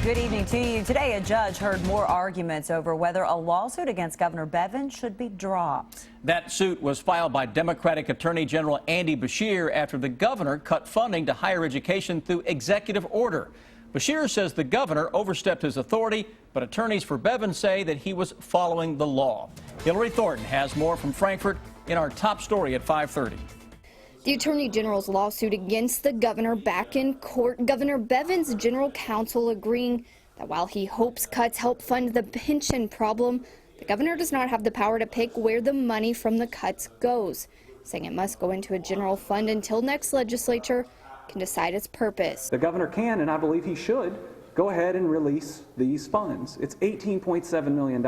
Good evening to you. Today, a judge heard more arguments over whether a lawsuit against Governor Bevin should be dropped. That suit was filed by Democratic Attorney General Andy Beshear after the governor cut funding to higher education through executive order. Beshear says the governor overstepped his authority, but attorneys for Bevin say that he was following the law. Hillary Thornton has more from Frankfort in our top story at 5:30. The Attorney General's lawsuit against the governor back in court. Governor Bevin's general counsel agreeing that while he hopes cuts help fund the pension problem, the governor does not have the power to pick where the money from the cuts goes, saying it must go into a general fund until next legislature can decide its purpose. The governor can, and I believe he should, go ahead and release these funds. It's $18.7 million.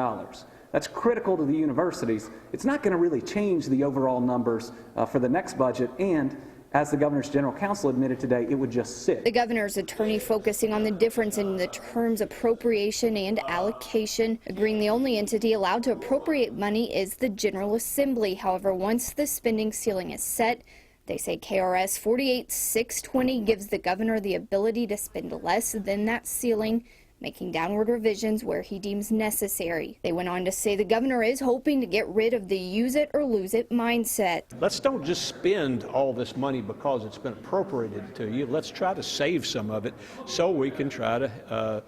That's critical to the universities. It's not going to really change the overall numbers for the next budget, and as the governor's general counsel admitted today, it would just sit. The governor's attorney focusing on the difference in the terms appropriation and allocation, agreeing the only entity allowed to appropriate money is the General Assembly. However, once the spending ceiling is set, they say KRS 48620 gives the governor the ability to spend less than that ceiling, making downward revisions where he deems necessary. They went on to say the governor is hoping to get rid of the use it or lose it mindset. Let's don't just spend all this money because it's been appropriated to you. Let's try to save some of it so we can try to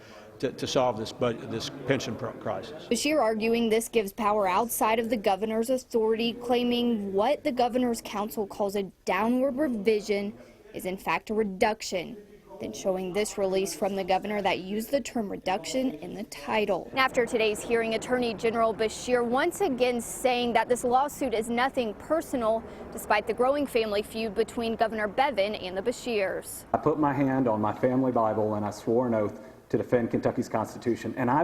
solve this pension crisis. Beshear arguing this gives power outside of the governor's authority, claiming what the governor's counsel calls a downward revision is in fact a reduction, then showing this release from the governor that used the term reduction in the title. After today's hearing, Attorney General Beshear once again saying that this lawsuit is nothing personal, despite the growing family feud between Governor Bevin and the Beshears. I put my hand on my family Bible and I swore an oath to defend Kentucky's Constitution, and I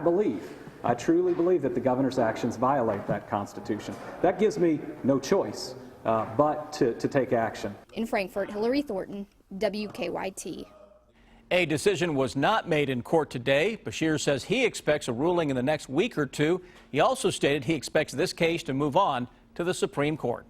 truly believe that the governor's actions violate that Constitution. That gives me no choice but to take action. In Frankfort, Hillary Thornton, WKYT. A decision was not made in court today. Beshear says he expects a ruling in the next week or two. He also stated he expects this case to move on to the Supreme Court.